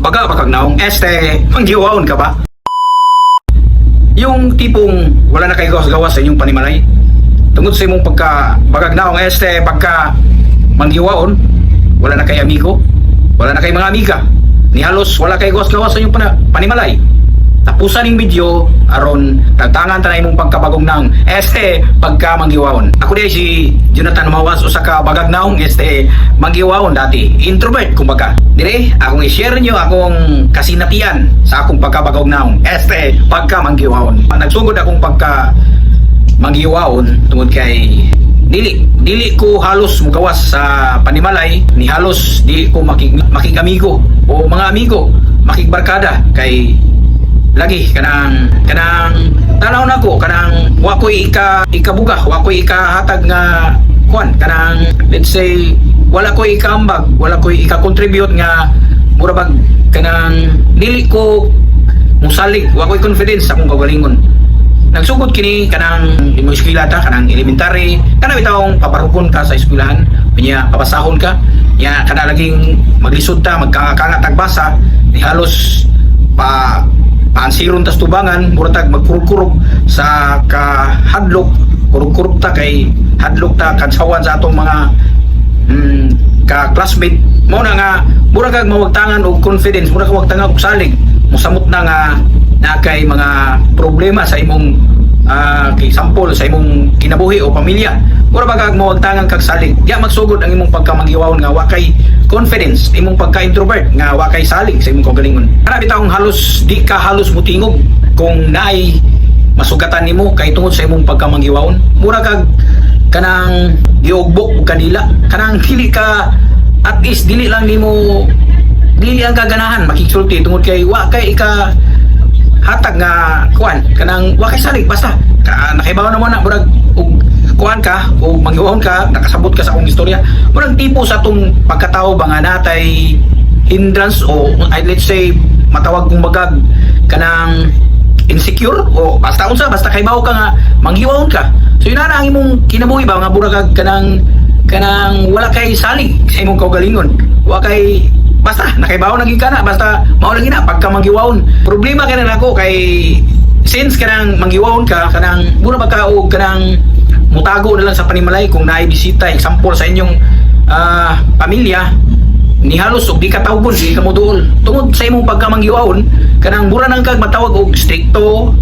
baga bakag naong manggiwaon ka ba? Yung tipong wala na kay gawas-gawas sa inyong panimalay. Tungod sa imong bagag naong pagka manggiwaon, wala na kay amigo, wala na kay mga amiga. Ni halos wala kay gawas-gawas sa inyong panimalay. Tapusan ng video aron tagtangan tanay mong pagkabagong naong pagka manggiwaon. Ako di si Jonathan Mawas, usa ka bagag naong manggiwaon dati, introvert kumbaga. Dire akong i-share nyo akong kasinatian sa akong pagkabagong naong pagka manggiwaon. Nagsugod akong pagka manggiwaon tungod kay dili ko halos mugawas sa panimalay, ni halos di ko makikamigo o mga amigo, makikbarkada kay lagi kanang tanaw nako kanang wa koy ikabuga, wa koy ikahatag nga kuan kanang let's say wala koy ikaambag, wala koy ika-contribute nga mura bag kanang dili ko musalig, wa koy confidence sa akong kagalingon. Nagsugod kini kanang imo eskwela ta, kanang elementary kana bitawng paparukon ka sa eskwelahan, pinya papasahon ka nya kana laging maglisod ta, magkakangatag basa ni halos paansiron tas tubangan, muratag magkurog-kurog sa kahadlok, kurog-kurog ta kay hadlok ta kansawan sa atong mga ka-classmate. Mao na nga murag mawagtangan og confidence, murag wagtangan og salig, mosamot na nga na kay mga problema sa imong kay sample sa imong kinabuhi o pamilya. Mura bagag mawagtangan kag salig. Diya magsugod ang imong pagkamanggiwawon nga wa kay confidence, imong pagka-introvert nga wa kay salig sa imong kagalingon. Kana bitawng halos di ka halos mutingog kung naay masugatan nimo kay tungod sa imong pagkamanggiwawon. Mura kag kanang giugbok kanila, kanang dili ka at least dili lang nimo dili ang kaganahan makiksulti tungod kay wa kay ika hatag nga kuan kanang wa kay salig basta nakibaw na mo na murag og kuan ka o manghiwawon ka, nakasabot ka sa akong istorya. Murag tipo sa atong pagkatao ba nga natay hindrance o let's say matawag kong bagag kanang insecure o basta unsa basta kay bawo ka nga manghiwawon ka. So yun na ang imong kinabuhi ba nga burag kanang wala kay salig sa imong kaugalingon, wa kay basta nakaibaw naging kana basta mao lang ina pagka manghiwawon. Problema kana nako kay since kanang manghiwawon ka kanang mura ba ka og kanang mutago na lang sa panimalay kung naay bisita example sa inyong pamilya, ni halos og di ka tawgon, di ka moduol tungod sa imong pagkamanggiwawon. Kanang mura nang kag matawag og stricto,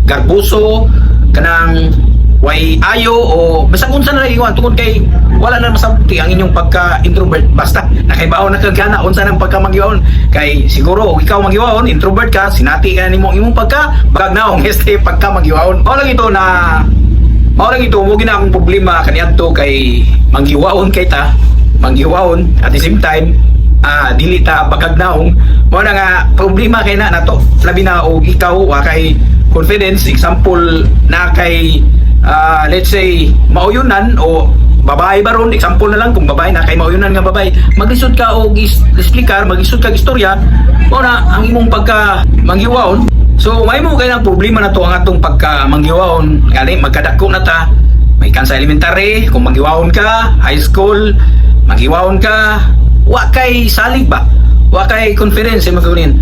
garbuso, kanang way ayo o basta unsa na lang iwan tungod kay wala na masabti ang inyong pagka-introvert. Basta nakaibaw na kagana unsa nang pagkamanggiwawon kay siguro ikaw manggiwawon, introvert ka, sinati ka nimo imong bagag naong pagkamanggiwawon. Mao lang ito mo gina akong problema kaniadto kay manggiwawon kay ta, manggiwawon at the same time dili ta bagagnaong. Mao na nga problema kay na nato labi na og ikaw wa kay confidence, example na kay let's say mauyunan o babae baron, example na lang kung babae na kay mauyunan nga babae, maglisod ka og explicar, maglisod ka istorya, mao na ang imong pagka manggiwawon. So may mo kay ng problema na to ang atong pagka manggiwawon, gali magkadako na ta, may kan sa elementary kung manggiwawon ka, high school manggiwawon ka, wa kay salig ba, wa kay confidence sa mga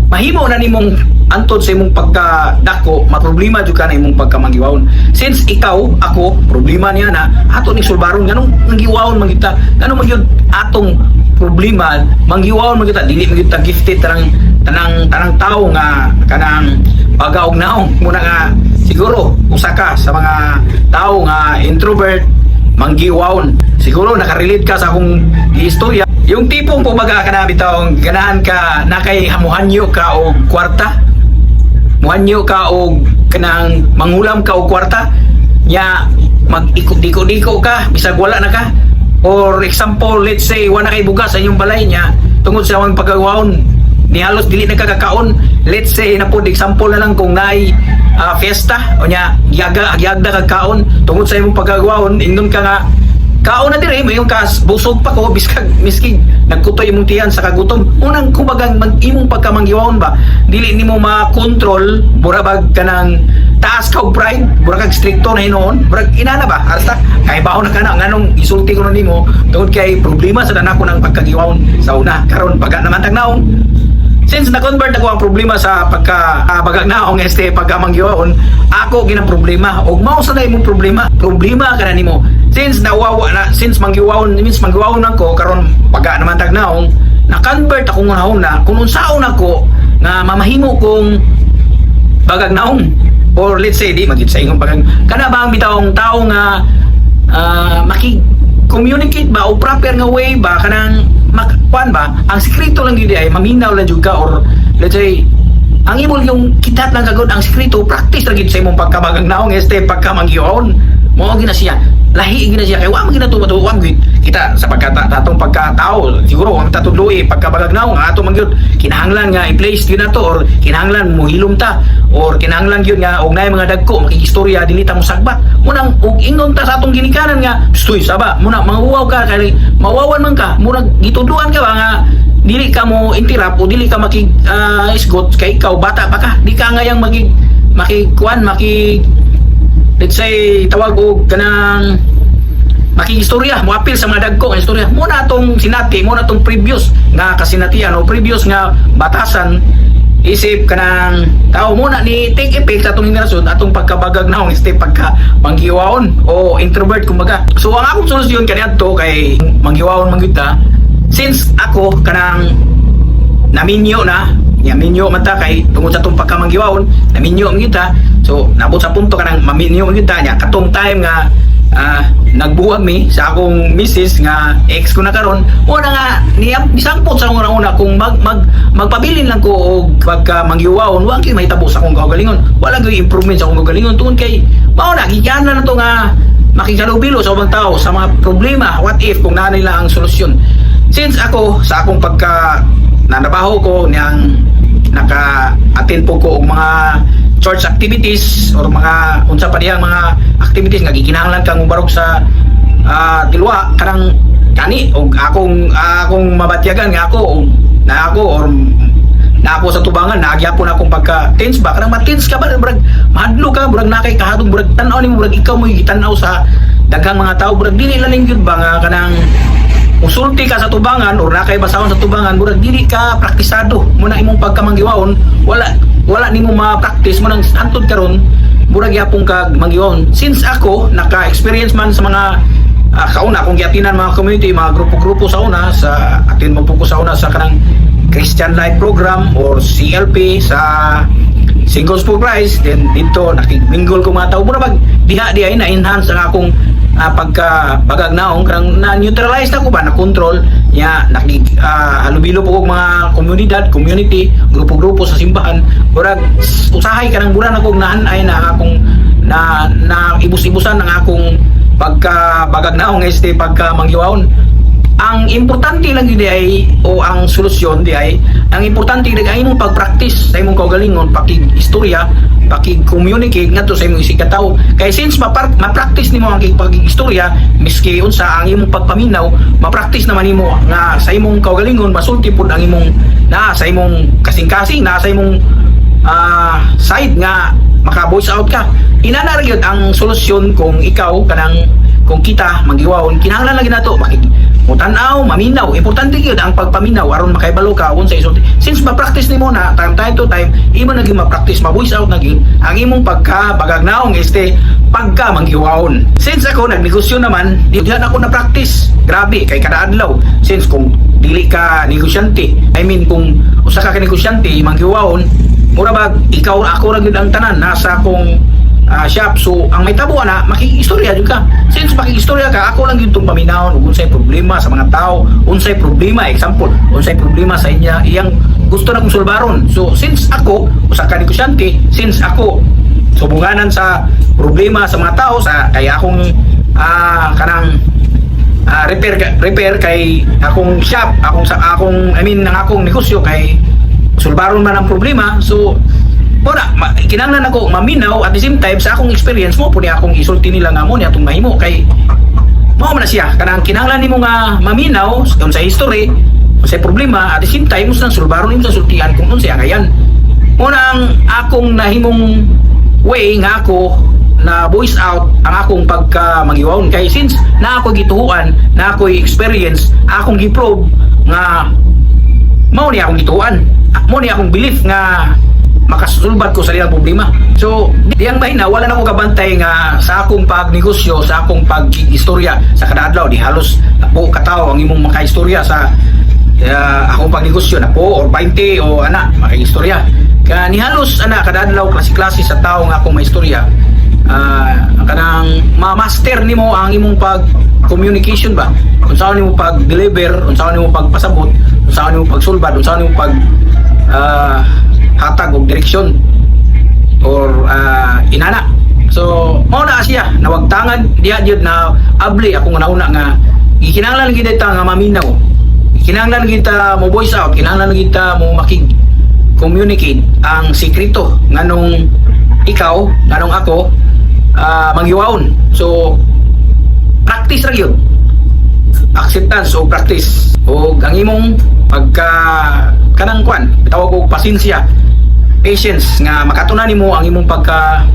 mahimo na nimong antod sa imong pagkadako, maproblema jud ka na imong pagkamanggiwawon. Since ikaw ako problema niya na ato ni sulbaron nganong manggiwawon man kita, nganong magyud atong problema manggiwawon man kita, dili man kita gifted tanang tao nga kanang pagaog naong muna nga siguro usa ka sa mga tao nga introvert manggiwawon, siguro nakarelate ka sa akong istorya. Yung tipong pumaga ka na bitawng ganahan ka na kay hamuhanyo ka og kwarta, muhanyo ka og kanang mangulam ka og kwarta nya mag-ikot-diko ka bisag wala na ka, or example let's say wala kay bugas sa inyong balay nya tungod sa mga pagawawon ni halos dili na kakakaon. Let's say na po example na lang kung naay fiesta o nya gyagda kag kaon tungod sa imong pagawawon, ingnon ka nga kaon na dire mayong busog pa ko miski nagkutoy imong tiyan sa kagutom. Unang kumagang imong pagkamanggiwawon ba dili nimo ma-control, burabag kanang taas ka og pride, burag stricto na hinoon, burag inana ba hasta kay baon na kana nganong isulti ko na nimo tungod kay problema sa nako ng pagkagiwawon sa una. Karon pagka naman tagnaon since na-convert ako ang problema sa pagka bagagnaong pagka manggiwaon, ako ginang problema og mao sa imong problema ka na nimo. Since manggiwaon means manggiwaon ako karon pagka naman tagnaong na-convert ako na kung unsaon ako nga mamahimo kong bagagnaong, or let's say di magit sa ingong kana ba ang bitawong tao nga maki-communicate ba o proper nga way ba kanang kuan ba ang sekreto lang gyud ay maminaw lang jud ka, or let's say ang imol yung kitat lang kagod ang sekreto practice lang gyud sa imong pagkabagagnaong pagka manggiwaon mo gina siya lahi gina siya kay wa man ginatuwa gyud kita sa pagkatatong pagkatao siguro ang tatudloy pagkabagagnaong ato man gyud kinahanglan nga i-place gyud nato, or kinahanglan mo hilom ta, or kinahanglan gyud nga og naay mga dagko makikistorya dili ta mo sagbat munang og ingon ta sa atong ginikanan nga stoy saba muna manguwaw ka kay mawawan man ka murag gitudloan ka ba nga dili ka mo interrupt o dili ka isgot kay ikaw bata pa ka di ka ngayang let's say tawag og kanang makikistorya mo apil sa mga dagko nga istorya mo na atong sinati mo na atong previous nga kasinatian o previous nga batasan isip kanang tao mo na ni take effect sa atong henerasyon atong pagkabagagnaong pagka manggiwaon o introvert kumbaga. So ang akong solusyon kaniadto kay manggiwaon man gyud ta, since ako kanang naminyo man ta kay tungod sa atong pagkamanggiwaon naminyo man gyud ta. So nabot sa punto kanang maminyo man gyud ta nya katong time nga nagbuwag mi sa akong misis nga ex ko na karon una nga nisampot sa una kung magpabilin lang ko og pagka manggiwaon wa kay mahitabo sa akong kaugalingon, wala gyud improvement sa akong kaugalingon tungod kay mao na gigyanan na to nga makikalubilo sa ubang tao sa mga problema what if kung naa nila ang solusyon. Since ako sa akong pagka nanabaho ko niyang naka-attend po ko og mga church activities or mga unsa pa diyang mga activities nga gikinahanglan kang mubarog sa tilwa kanang kani og akong mabatyagan nga ako na ako sa tubangan nagyapon akong pagka tense ba kanang ma-tense ka ba murag mahadlo ka murag nakay kahadong murag tan-aw nimo murag ikaw mo gitan-aw sa daghang mga tao murag dili lang gyud ba nga kanang usulti ka sa tubangan or nakay basahon sa tubangan murag dili ka praktisado mo na imong pagkamanggiwaon wala nimo ma-practice mo nang antod karon murag yapon ka manggiwaon. Since ako naka-experience man sa mga kauna akong giatinan mga community mga grupo-grupo sa una sa atin mo po sa una sa kanang Christian Life Program or CLP sa Singles for Christ, then dito nakimingle ko mga tao mura pag diha na enhance ang akong pagka-bagagnaong karang na-neutralize na ko ba na-control nya halubilo po kong mga community grupo-grupo sa simbahan murag usahay ka ng buran ako naanay na akong na ibus-ibusan ng akong pagka-bagagnaong pagka-manggiwaon. Ang importante lang yun ay o ang solusyon di ay ang importante lang ay imong pag-practice sa imong kaugalingon pakig-istorya pakig-communicate ngadto sa imong isikataw kay since ma-practice nimo ang pakig-istorya miski unsa ang imong pagpaminaw ma-practice naman nimo nga sa imong kaugalingon masulti pud ang imong sa imong kasing-kasing sa imong side nga maka-voice out ka inana ra gyud ang solusyon kung ikaw kanang kung kita manggiwaon kinahanglan lagi nato mutanaw, maminaw. Importante yun ang pagpaminaw aron makaibalo ka unsa isulti. Since ma-practice nimo na time to time, imo naging ma-practice, ma-voice out naging ang imong pagka-bagagnaong pagka manggiwaon. Since ako nagnegosyo naman, di ako na-practice. Grabe kay kada adlaw. Since kung dili ka negosyante, kung usa ka negosyante manggiwaon, mura ba ikaw ako ra gyud ang tanan nasa akong shop. So ang may tabo na makikistorya jud ka. Since makikistorya ka, ako lang yung paminahon ug unsay problema sa mga tao, unsay problema unsay problema sa iyang gusto na kong sulbaron. So since ako usa ka negosyante, since ako subunganan sa problema sa mga tao sa kaya akong kanang repair kay akong shop, akong akong negosyo kay sulbaron man ang problema. So kinahanglan ako maminaw at the same time sa akong experience mo puni akong isulti nila nga mo ni atong mahimo kay mao man na siya kanang kinahanglan nimo nga maminaw sa history sa problema at the same time mo sa sulbaron nimo sa sultian kung unsay angayan mo nang akong nahimong way nga ako na voice out ang akong pagka-manggiwaon kay since na ako gituhuan na ako experience akong giprobe nga mao ni akong gituhuan mo ni akong belief nga makasulbat ko sa ilang problema. So diyang mahina wala na ko kabantay nga sa akong pagnegosyo, sa akong pag-istorya sa kada adlaw di halos po katawo ang imong makaistorya sa akong pagnegosyo na po or 20 o ana makaistorya ka ni halos ana kada adlaw klase-klase sa tao nga akong maistorya. Kanang ma-master nimo ang imong pag communication ba, unsaon nimo pag deliver, unsaon nimo pagpasabot, unsaon nimo pagsulbad, unsaon nimo pag hatag og direksyon or inana. So mao na siya nawagtangan diha jud na abli akong nauna nga gikinahanglan gid ta nga maminaw, kinahanglan kita mo voice out, kinahanglan kita mo makig communicate ang sikreto nganong ikaw nganong ako maghiwaon. So practice ra gyud, acceptance o practice o ang imong pagka kanang kwan tawag og pasensya, patience nga makatunan nimo ang imong pagka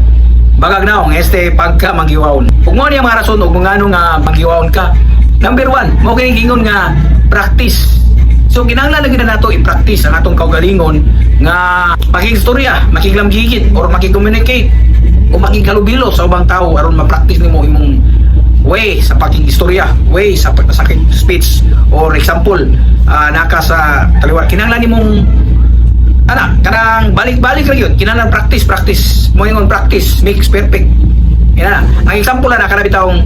bagagnaw nga pagka maghiwaon. Ug mo ni ang mga rason ug ngano nga maghiwaon ka. Number 1 mo kay gingon nga practice. So kinahanglan lagi na nato i-practice ang atong kaugalingon nga makig-istorya, makiglamgigit or makig-communicate o makighalubilo sa ubang tao aron ma-practice nimo imong way sa pakig-istorya, way sa speech or example naka sa taliwat. Kinahanglan nimong kanang balik-balik ra gyud, kinahanglan practice mo ingon practice makes perfect. Ina ang example na kana bitawng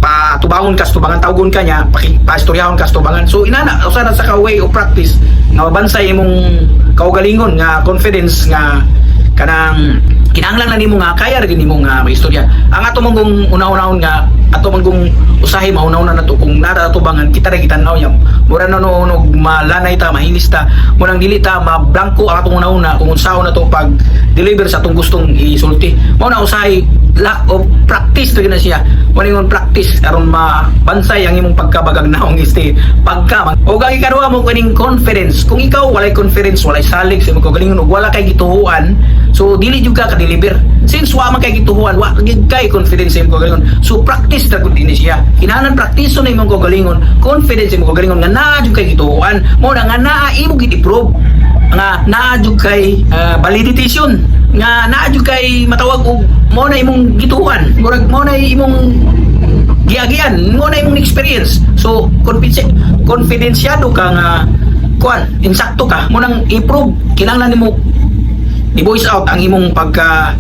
patubangon ka tubangan tawgon ka nya pa-istoryahon ka tubangan. So inana usa na sa ka way of practice nga mabansay imong kaugalingon nga confidence nga kanang kinahanglan na nimo nga kaya ra gid nimo nga maistorya. Ang ato mong una-unahon nga ato mong usahay mauna-una na to kung nara tubangan kita ra gitan-aw nya mura na no malanay ta mahinis ta murang dili ta mablanko ang atong una-una kung unsaon na to pag deliver sa atong gustong isulti. Mao na usahay lack of practice to na siya. Maningon practice aron mabansay ang imong pagkabagagnaong pagka o ang ikaduha mo kaning confidence. Kung ikaw walay confidence, walay salig sa imong kaugalingon ug wala kay gituhuan, so dili jud ka ka-deliver. Since wa man kay gituhuan, wa gid kay confidence sa imong kaugalingon. So practice ra gud dinhi siya. Kinahanglan practice na imong kaugalingon, confidence sa imong kaugalingon nga naa jud kay gituhuan. Mao na nga naa imo gid i-prove nga naa jud kay validation nga naa jud kay matawag og mo na imong gituan, murag mo na imong giagian, mo na imong experience. So konfidensyado ka nga kuan, insakto ka mo nang i-prove. Kinahanglan nimo i-voice out ang imong pagka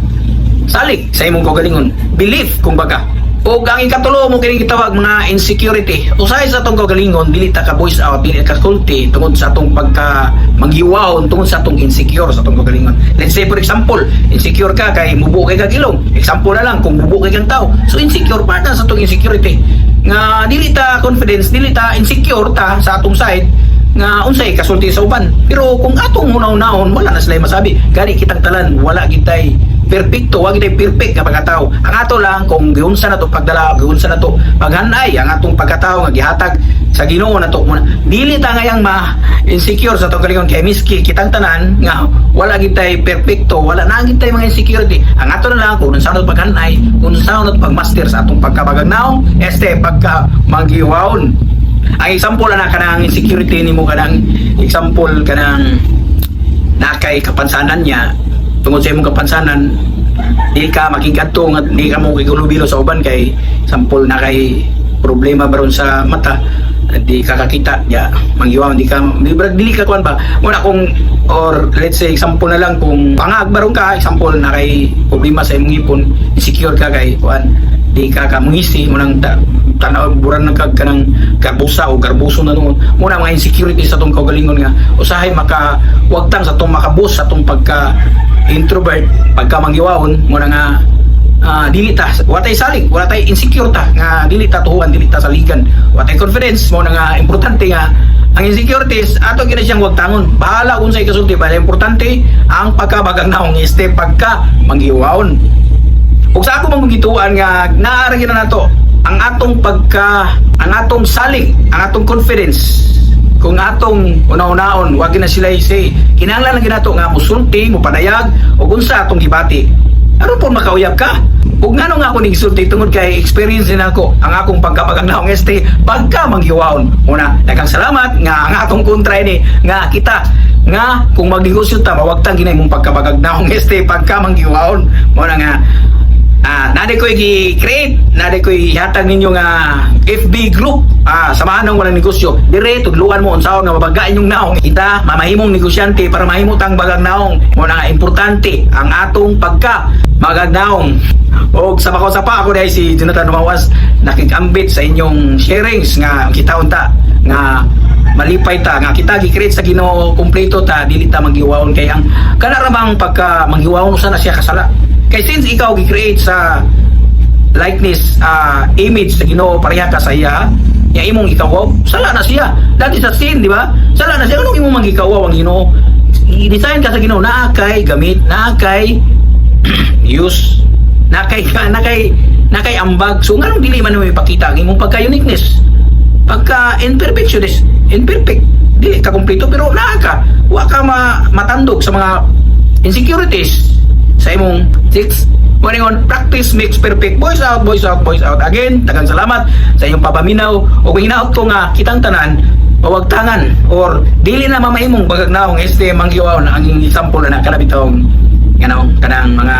salig sa imong kaugalingon, belief kumbaga. O ang ikatulo mo kini gitawag mga insecurity. Usahay sa atong kaugalingon dili ta ka voice out, dili ka kulti tungod sa atong pagka maghiwaon, tungod sa atong insecure sa atong kaugalingon. Let's say for example, insecure ka kay mubo kay kag ilong. Example na lang kung mubo kay kang tao. So insecure pa ta sa atong insecurity. Nga dili ta confidence, dili ta insecure ta sa atong side nga unsay kasulti sa uban. Pero kung atong una-unahon wala na sila masabi. Gani kitang talan wala gitay perfecto, wag gid perfect nga pagkatao. Ang ato lang kung giunsa na to pagdala, giunsa na to paghanay ang atong pagkatao nga gihatag sa Ginoo na to muna. Dili ta ngayang ma-insecure sa atong kalingon kay miski kitang tanan nga wala gid tay perfecto, wala na gid tay mga insecurity. Ang ato na lang kung unsa na to paghanay, kung unsa na to pagmaster sa atong pagkabagagnaong, pagka maghiwaon. Ang example na kanang insecurity nimo kanang example kanang nakay kapansanan niya tungod sa imong kapansanan di ka makigadto nga di ka mo kigulubilo sa uban kay sampol na kay problema baron sa mata di ka kakita ya manghiwaon di ka dili ka kuan ba muna kung or let's say example na lang kung pangag baron ka example na kay problema sa imong ipon insecure ka kay kuan di ka kamungisi munang tanaw buran ng kanang garbusa o garbuso na noon muna mga insecurity sa tong kaugalingon nga usahay maka wagtang sa tong makabus sa tong pagka introvert pagka manghiwaon muna nga dili ta watay salig watay insecure ta nga dili ta tuhuan dili ta saligan watay confidence mo nga importante nga ang insecurities ato gina siyang wagtangon bahala unsay kasulti ba importante ang pagkabagagnaong pagka manghiwaon ug sa ako magugituan nga naara gina nato ang atong ang atong salig ang atong confidence kung atong una-unaon wag na sila say kinahanglan lang ginato nga musulti mo panayag ug unsa atong gibati aron po makauyab ka ug ngano nga ako nigsulti tungod kay experience din ako ang akong pagkapagagnaong este pagka manghiwaon. Una, daghang salamat nga ang atong kontra ini nga kita nga kung magnegosyo ta mawagtang ginay mong pagkapagagnaong este pagka manghiwaon. Mo na nga nade ko i-create, nade ko ihatag ninyo nga FB group, samahan ng walang negosyo. Dire tudluan mo unsaon nga mabagain yung naong. Kita mamahimong negosyante para mahimo tang bagang naong. Mo na nga importante ang atong pagka magagnaong. O sa pa ako dahil si Jonathan Dumawas nakikambit sa inyong sharings nga kita unta nga malipay ta nga kita gi-create sa Ginoo kumpleto ta dili ta maghiwaon kay ang kanaramang pagka maghiwaon usa na siya kasala. Kay since ikaw gi-create sa likeness, image sa Ginoo pareha ka sa iya, ya imong ikawaw, sala na siya. Dati sa sin, di ba? Sala na siya kanang imong mangikawaw ang Ginoo. I-design ka sa Ginoo naa kay gamit, naa kay use, naa kay ambag. So nganong dili man mo ipakita ang imong pagka uniqueness. Pagka imperfectionist, imperfect, dili ka kumpleto pero naa ka. Wa ka matandog sa mga insecurities sa imong six. Morning on, practice makes perfect. Voice out, voice out, voice out. Again, daghang salamat sa inyong papaminaw. O kung hinaot ko nga, kitang tanan, mawagtangan, or dili na mamahimong bagagnaong este manggiwaon ang example na kanabitong kanang mga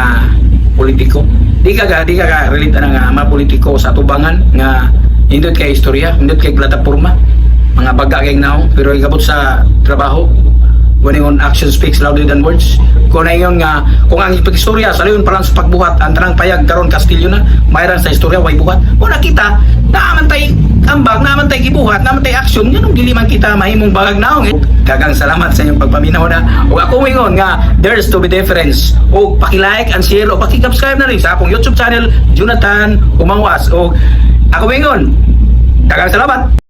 politiko. Di ka relate na nga mga politiko sa tubangan nga hindot kay istorya, hindot kay plataporma, mga bagagay naong, pero ikabot sa trabaho. When yung action speaks louder than words. Kung na yun nga, kung ang istorya sa layon parang sa pagbuhat, ang tanang payag karon Kastilyo na, mayroon sa istorya, way buhat. Kung nakita, naaman tayo ambag, naaman tayo gibuhat, naaman tayo action, yun ang dili man kita mahimong bagag naong. Kagang salamat sa inyong pagpaminaw na. O ako wingon nga, there's to be difference. O paki-like and share, o paki-subscribe na rin sa akong YouTube channel, Jonathan Umawas. O ako wingon, kagang salamat.